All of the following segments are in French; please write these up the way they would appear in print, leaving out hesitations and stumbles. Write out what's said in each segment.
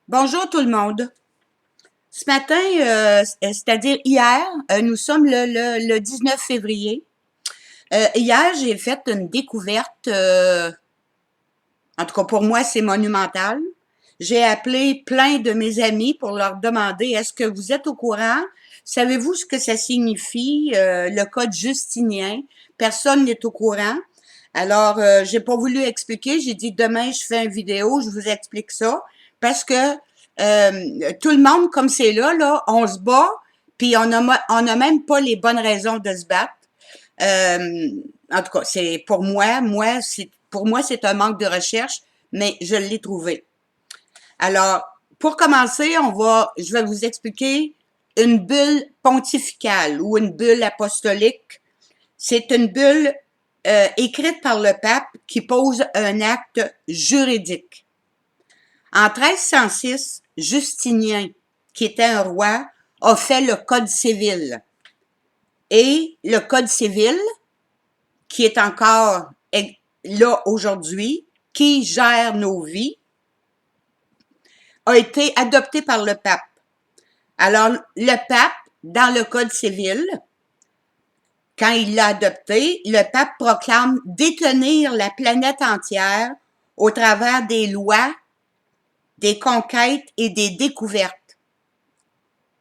Bonjour tout le monde. Ce matin, c'est-à-dire hier, nous sommes le 19 février. Hier, j'ai fait une découverte, en tout cas pour moi, c'est monumental. J'ai appelé plein de mes amis pour leur demander, est-ce que vous êtes au courant? Savez-vous ce que ça signifie, le code justinien? Personne n'est au courant. Alors, j'ai pas voulu expliquer. J'ai dit, demain, je fais une vidéo, je vous explique ça. Parce que tout le monde, comme c'est là, on se bat, puis on a même pas les bonnes raisons de se battre. Euh, En tout cas, c'est pour moi, c'est un manque de recherche, mais je l'ai trouvé. Alors, pour commencer, je vais vous expliquer une bulle pontificale ou une bulle apostolique. C'est une bulle écrite par le pape qui pose un acte juridique. En 1306, Justinien, qui était un roi, a fait le Code civil. Et le Code civil, qui est encore là aujourd'hui, qui gère nos vies, a été adopté par le pape. Alors, le pape, dans le Code civil, quand il l'a adopté, le pape proclame détenir la planète entière au travers des lois, des conquêtes et des découvertes.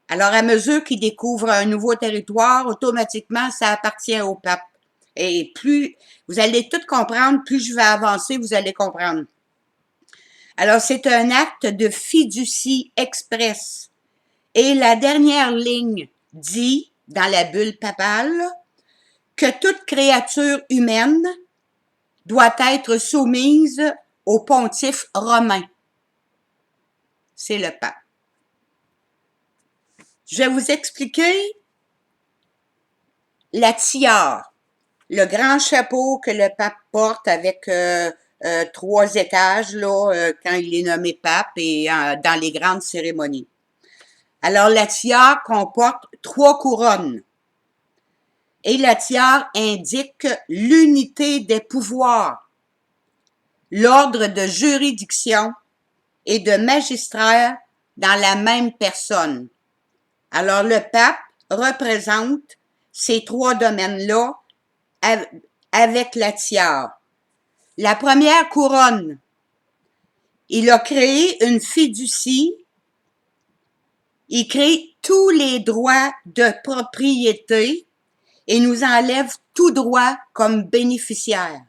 Alors, à mesure qu'il découvre un nouveau territoire, automatiquement, ça appartient au pape. Et plus vous allez tout comprendre, plus je vais avancer, vous allez comprendre. Alors, c'est un acte de fiducie express. Et la dernière ligne dit, dans la bulle papale, que toute créature humaine doit être soumise au pontife romain. C'est le pape. Je vais vous expliquer la tiare, le grand chapeau que le pape porte avec 3 étages là, quand il est nommé pape et dans les grandes cérémonies. Alors, la tiare comporte 3 couronnes. Et la tiare indique l'unité des pouvoirs, l'ordre de juridiction et de magistrat dans la même personne. Alors, le pape représente ces 3 domaines-là avec la tiare. La première couronne, il a créé une fiducie, il crée tous les droits de propriété et nous enlève tout droit comme bénéficiaire.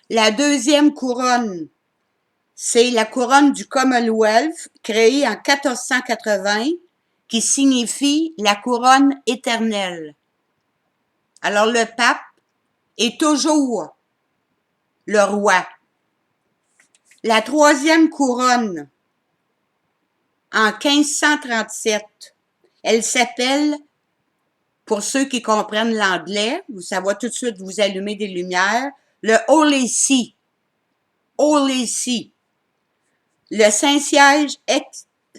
La deuxième couronne, c'est la couronne du Commonwealth, créée en 1480, qui signifie la couronne éternelle. Alors le pape est toujours le roi. La troisième couronne, en 1537, elle s'appelle, pour ceux qui comprennent l'anglais, ça va tout de suite vous allumer des lumières, le Holy See. Holy See. Le Saint-Siège,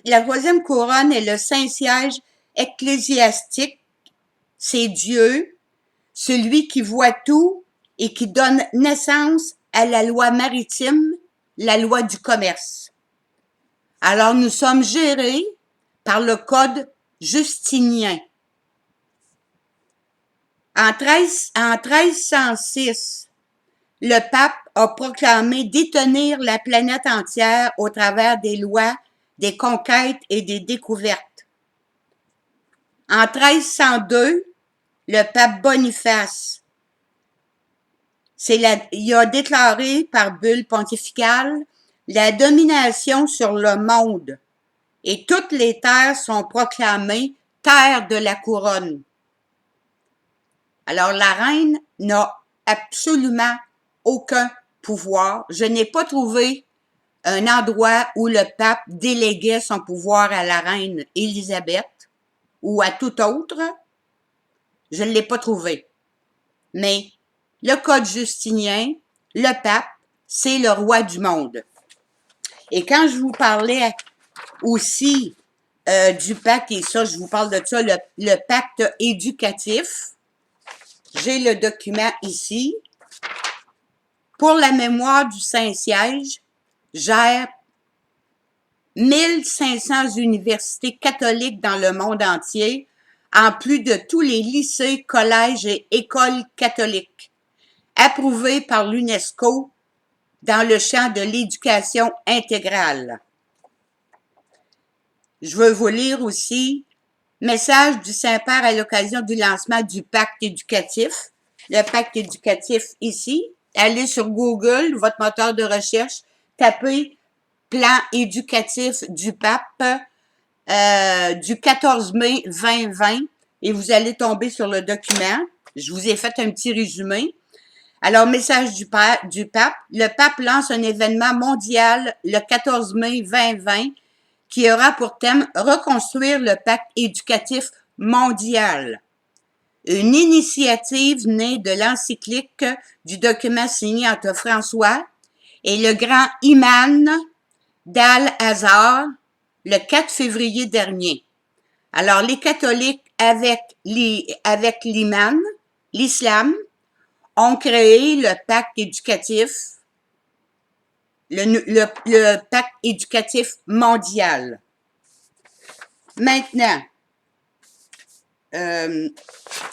la troisième couronne est le Saint-Siège ecclésiastique. C'est Dieu, celui qui voit tout et qui donne naissance à la loi maritime, la loi du commerce. Alors, nous sommes gérés par le code justinien. En 1306, le pape a proclamé détenir la planète entière au travers des lois, des conquêtes et des découvertes. En 1302, le pape Boniface, il a déclaré par bulle pontificale la domination sur le monde et toutes les terres sont proclamées terres de la couronne. Alors la reine n'a absolument aucun pouvoir. Je n'ai pas trouvé un endroit où le pape déléguait son pouvoir à la reine Élisabeth ou à tout autre. Je ne l'ai pas trouvé. Mais le code justinien, le pape, c'est le roi du monde. Et quand je vous parlais aussi du pacte, et ça, je vous parle de ça, le pacte éducatif, j'ai le document ici. Pour la mémoire du Saint-Siège, gère 1500 universités catholiques dans le monde entier, en plus de tous les lycées, collèges et écoles catholiques, approuvés par l'UNESCO dans le champ de l'éducation intégrale. Je veux vous lire aussi message du Saint-Père à l'occasion du lancement du pacte éducatif. Le pacte éducatif ici. Allez sur Google, votre moteur de recherche, tapez plan éducatif du pape du 14 mai 2020 et vous allez tomber sur le document. Je vous ai fait un petit résumé. Alors, message du pape, le pape lance un événement mondial le 14 mai 2020 qui aura pour thème reconstruire le pacte éducatif mondial. Une initiative née de l'encyclique du document signé entre François et le grand imam d'Al-Azhar le 4 février dernier. Alors, les catholiques avec l'imam, l'islam, ont créé le pacte éducatif, le pacte éducatif mondial. Maintenant,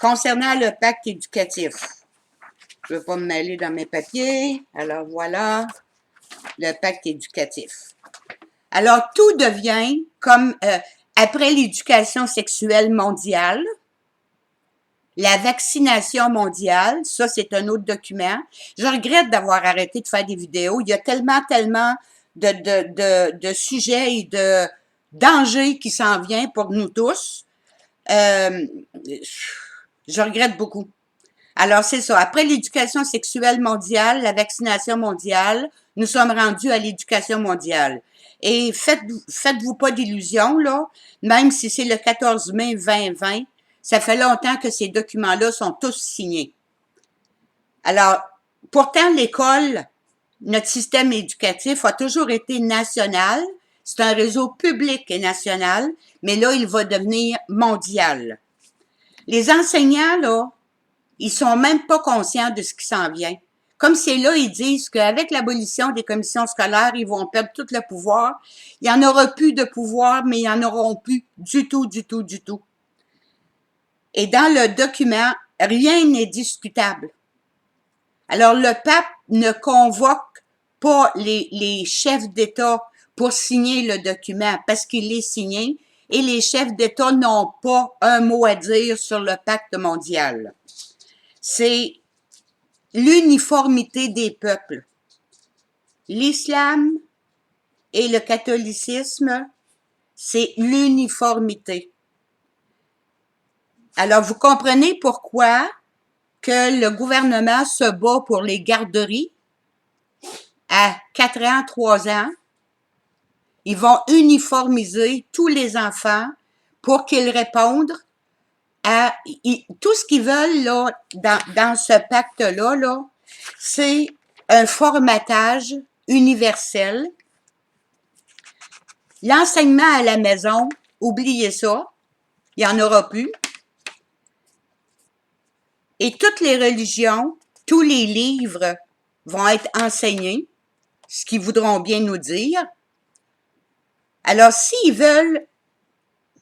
concernant le pacte éducatif, je ne veux pas me mêler dans mes papiers, alors voilà, le pacte éducatif. Alors, tout devient comme, après l'éducation sexuelle mondiale, la vaccination mondiale, ça c'est un autre document. Je regrette d'avoir arrêté de faire des vidéos. Il y a tellement de sujets et de dangers qui s'en viennent pour nous tous. Je regrette beaucoup. Alors c'est ça. Après l'éducation sexuelle mondiale, la vaccination mondiale, nous sommes rendus à l'éducation mondiale. Et faites-vous pas d'illusions, là, même si c'est le 14 mai 2020, ça fait longtemps que ces documents-là sont tous signés. Alors, pourtant, l'école, notre système éducatif a toujours été national. C'est un réseau public et national, mais là, il va devenir mondial. Les enseignants, là, ils sont même pas conscients de ce qui s'en vient. Comme c'est là, ils disent qu'avec l'abolition des commissions scolaires, ils vont perdre tout le pouvoir. Il n'y en aura plus de pouvoir, mais ils n'en auront plus du tout, du tout, du tout. Et dans le document, rien n'est discutable. Alors, le pape ne convoque pas les chefs d'État pour signer le document parce qu'il est signé et les chefs d'État n'ont pas un mot à dire sur le pacte mondial. C'est l'uniformité des peuples. L'islam et le catholicisme, c'est l'uniformité. Alors, vous comprenez pourquoi que le gouvernement se bat pour les garderies à 4 ans, 3 ans. Ils vont uniformiser tous les enfants pour qu'ils répondent à tout ce qu'ils veulent là, dans ce pacte-là, là, c'est un formatage universel. L'enseignement à la maison, oubliez ça, il n'y en aura plus. Et toutes les religions, tous les livres vont être enseignés, ce qu'ils voudront bien nous dire. Alors, s'ils veulent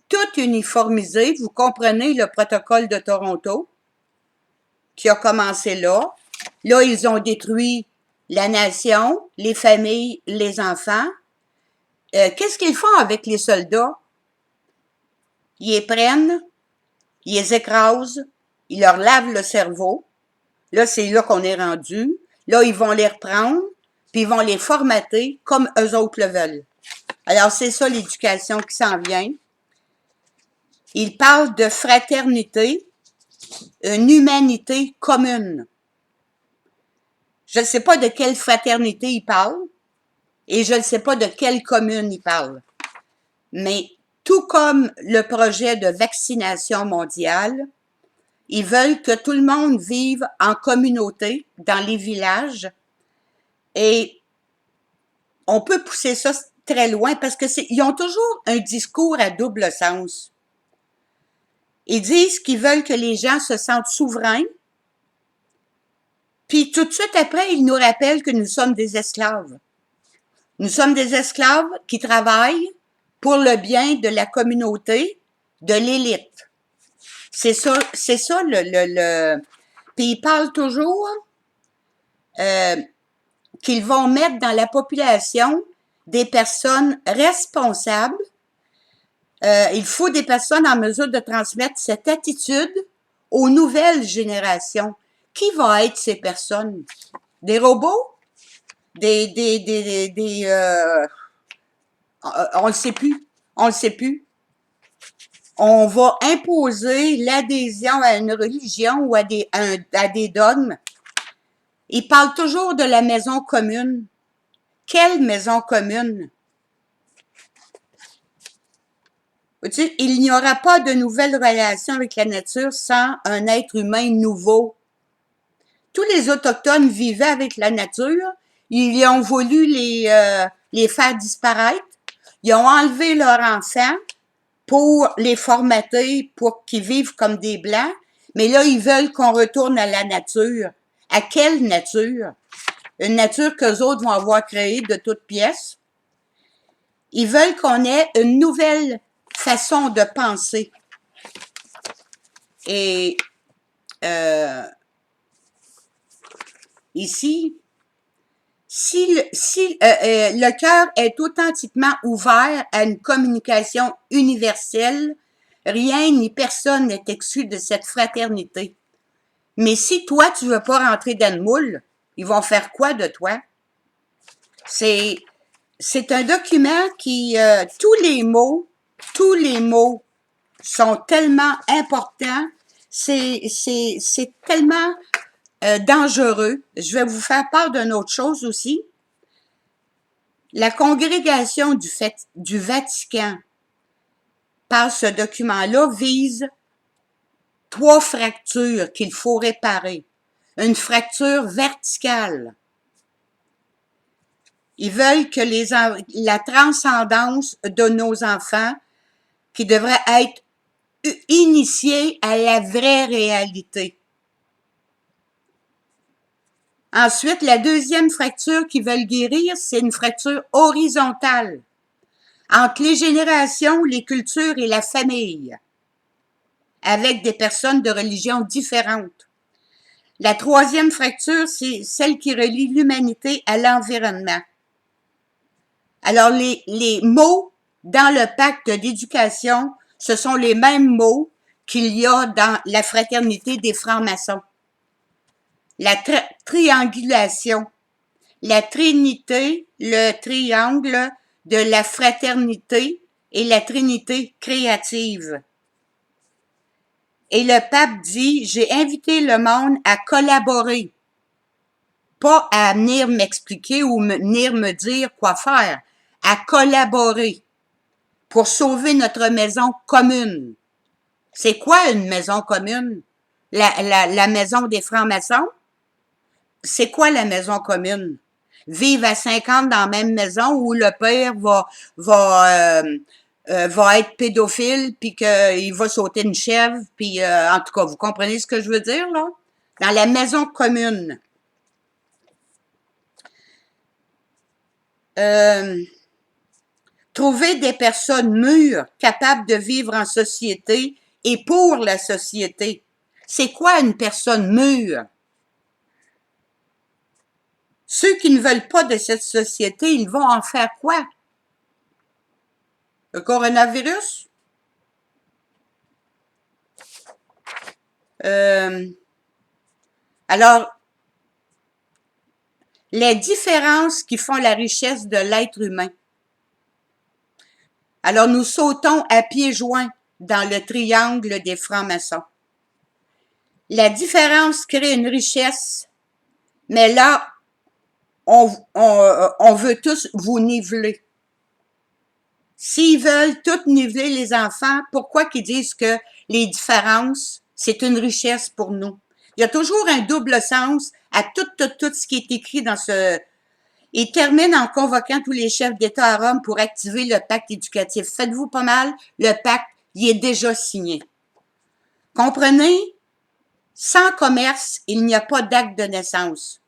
tout uniformiser, vous comprenez le protocole de Toronto, qui a commencé là. Là, ils ont détruit la nation, les familles, les enfants. Qu'est-ce qu'ils font avec les soldats? Ils les prennent, ils les écrasent, ils leur lavent le cerveau. Là, c'est là qu'on est rendu. Là, ils vont les reprendre, puis ils vont les formater comme eux autres le veulent. Alors, c'est ça l'éducation qui s'en vient. Ils parlent de fraternité, une humanité commune. Je ne sais pas de quelle fraternité ils parlent et je ne sais pas de quelle commune ils parlent. Mais tout comme le projet de vaccination mondiale, ils veulent que tout le monde vive en communauté, dans les villages. Et on peut pousser ça très loin parce que ils ont toujours un discours à double sens. Ils disent qu'ils veulent que les gens se sentent souverains, puis tout de suite après, ils nous rappellent que nous sommes des esclaves. Nous sommes des esclaves qui travaillent pour le bien de la communauté, de l'élite. C'est ça Puis ils parlent toujours qu'ils vont mettre dans la population des personnes responsables. Il faut des personnes en mesure de transmettre cette attitude aux nouvelles générations. Qui vont être ces personnes? Des robots? On le sait plus. On le sait plus. On va imposer l'adhésion à une religion ou à des dogmes. Ils parlent toujours de la maison commune. Quelle maison commune? Il n'y aura pas de nouvelle relation avec la nature sans un être humain nouveau. Tous les Autochtones vivaient avec la nature. Ils ont voulu les faire disparaître. Ils ont enlevé leurs enfants pour les formater, pour qu'ils vivent comme des Blancs. Mais là, ils veulent qu'on retourne à la nature. À quelle nature? Une nature qu'eux autres vont avoir créée de toutes pièces. Ils veulent qu'on ait une nouvelle façon de penser. Et ici, si le cœur est authentiquement ouvert à une communication universelle, rien ni personne n'est exclu de cette fraternité. Mais si toi, tu veux pas rentrer dans le moule, ils vont faire quoi de toi? C'est un document qui, tous les mots sont tellement importants, c'est tellement dangereux. Je vais vous faire part d'une autre chose aussi. La congrégation du Vatican, par ce document-là, vise 3 fractures qu'il faut réparer. Une fracture verticale. Ils veulent que la transcendance de nos enfants, qui devrait être initiée à la vraie réalité. Ensuite, la deuxième fracture qu'ils veulent guérir, c'est une fracture horizontale entre les générations, les cultures et la famille, avec des personnes de religions différentes. La troisième fracture, c'est celle qui relie l'humanité à l'environnement. Alors, les mots dans le pacte d'éducation, ce sont les mêmes mots qu'il y a dans la fraternité des francs-maçons. La triangulation, la trinité, le triangle de la fraternité et la trinité créative. Et le pape dit, j'ai invité le monde à collaborer, pas à venir m'expliquer ou venir me dire quoi faire, à collaborer pour sauver notre maison commune. C'est quoi une maison commune? La maison des francs-maçons? C'est quoi la maison commune? Vivre à 50 dans la même maison où le père va être pédophile puis qu'il va sauter une chèvre puis en tout cas, vous comprenez ce que je veux dire là? Dans la maison commune. Trouver des personnes mûres, capables de vivre en société et pour la société. C'est quoi une personne mûre? Ceux qui ne veulent pas de cette société, ils vont en faire quoi? Le coronavirus? Alors, les différences qui font la richesse de l'être humain. Alors, nous sautons à pieds joints dans le triangle des francs-maçons. La différence crée une richesse, mais là, on veut tous vous niveler. S'ils veulent tout niveler les enfants, pourquoi qu'ils disent que les différences, c'est une richesse pour nous? Il y a toujours un double sens à tout ce qui est écrit dans ce... Il termine en convoquant tous les chefs d'État à Rome pour activer le pacte éducatif. Faites-vous pas mal, le pacte, il est déjà signé. Comprenez? Sans commerce, il n'y a pas d'acte de naissance.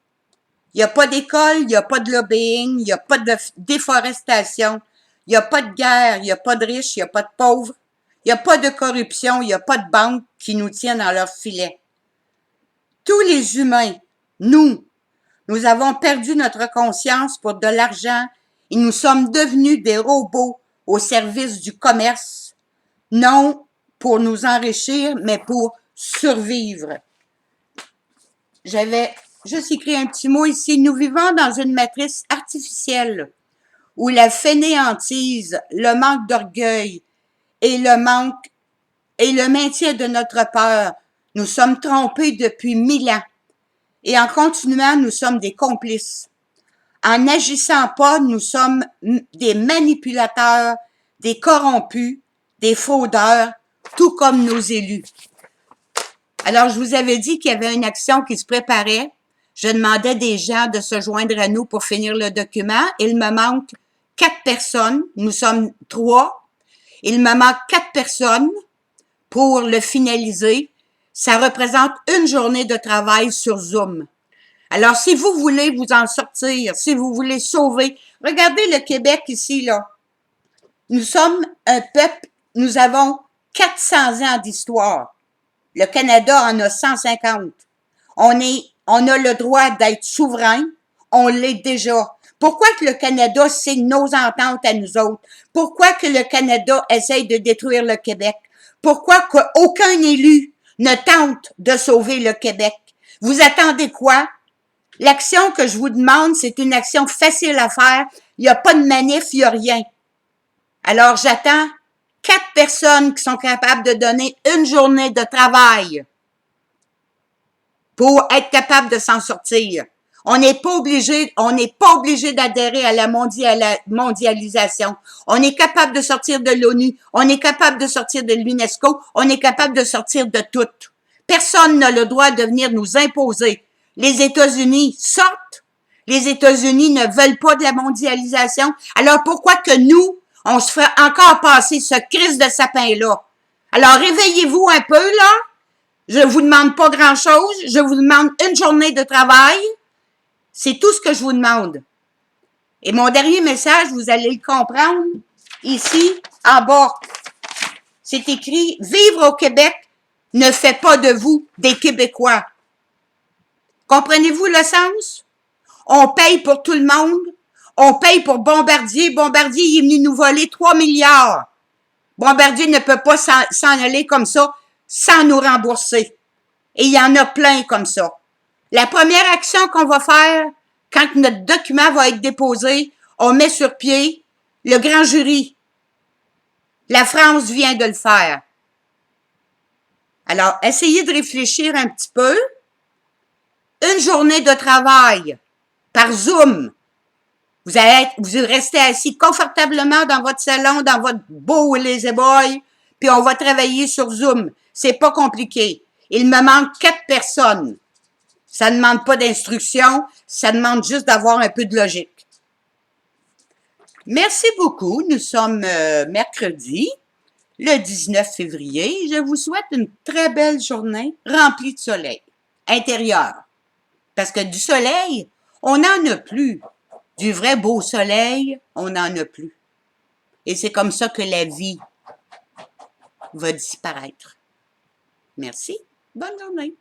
Il n'y a pas d'école, il n'y a pas de lobbying, il n'y a pas de déforestation, il n'y a pas de guerre, il n'y a pas de riches, il n'y a pas de pauvres, il n'y a pas de corruption, il n'y a pas de banques qui nous tiennent dans leur filet. Tous les humains, nous avons perdu notre conscience pour de l'argent et nous sommes devenus des robots au service du commerce, non pour nous enrichir, mais pour survivre. J'avais juste écrit un petit mot ici. Nous vivons dans une matrice artificielle où la fainéantise, le manque d'orgueil et le maintien de notre peur, nous sommes trompés depuis 1000 ans. Et en continuant, nous sommes des complices. En n'agissant pas, nous sommes des manipulateurs, des corrompus, des fraudeurs, tout comme nos élus. Alors, je vous avais dit qu'il y avait une action qui se préparait. Je demandais des gens de se joindre à nous pour finir le document. Il me manque 4 personnes. Nous sommes 3. Il me manque 4 personnes pour le finaliser. Ça représente une journée de travail sur Zoom. Alors, si vous voulez vous en sortir, si vous voulez sauver, regardez le Québec ici, là. Nous sommes un peuple, nous avons 400 ans d'histoire. Le Canada en a 150. On a le droit d'être souverain. On l'est déjà. Pourquoi que le Canada signe nos ententes à nous autres? Pourquoi que le Canada essaye de détruire le Québec? Pourquoi qu'aucun élu ne tente de sauver le Québec? Vous attendez quoi? L'action que je vous demande, c'est une action facile à faire. Il n'y a pas de manif, il n'y a rien. Alors, j'attends 4 personnes qui sont capables de donner une journée de travail pour être capable de s'en sortir. On n'est pas obligé d'adhérer à la mondialisation. On est capable de sortir de l'ONU. On est capable de sortir de l'UNESCO. On est capable de sortir de tout. Personne n'a le droit de venir nous imposer. Les États-Unis sortent. Les États-Unis ne veulent pas de la mondialisation. Alors pourquoi que nous, on se fait encore passer ce crise de sapin-là? Alors réveillez-vous un peu, là. Je vous demande pas grand-chose. Je vous demande une journée de travail. C'est tout ce que je vous demande. Et mon dernier message, vous allez le comprendre, ici, en bas. C'est écrit « Vivre au Québec ne fait pas de vous des Québécois ». Comprenez-vous le sens? On paye pour tout le monde. On paye pour Bombardier. Bombardier, il est venu nous voler 3 milliards. Bombardier ne peut pas s'en aller comme ça sans nous rembourser. Et il y en a plein comme ça. La première action qu'on va faire, quand notre document va être déposé, on met sur pied le grand jury. La France vient de le faire. Alors, essayez de réfléchir un petit peu. Une journée de travail par Zoom. Vous restez assis confortablement dans votre salon, dans votre beau lazy boy, puis on va travailler sur Zoom. C'est pas compliqué. Il me manque 4 personnes. Ça ne demande pas d'instruction, ça demande juste d'avoir un peu de logique. Merci beaucoup. Nous sommes mercredi, le 19 février. Je vous souhaite une très belle journée remplie de soleil intérieur. Parce que du soleil, on n'en a plus. Du vrai beau soleil, on n'en a plus. Et c'est comme ça que la vie va disparaître. Merci. Bonne journée.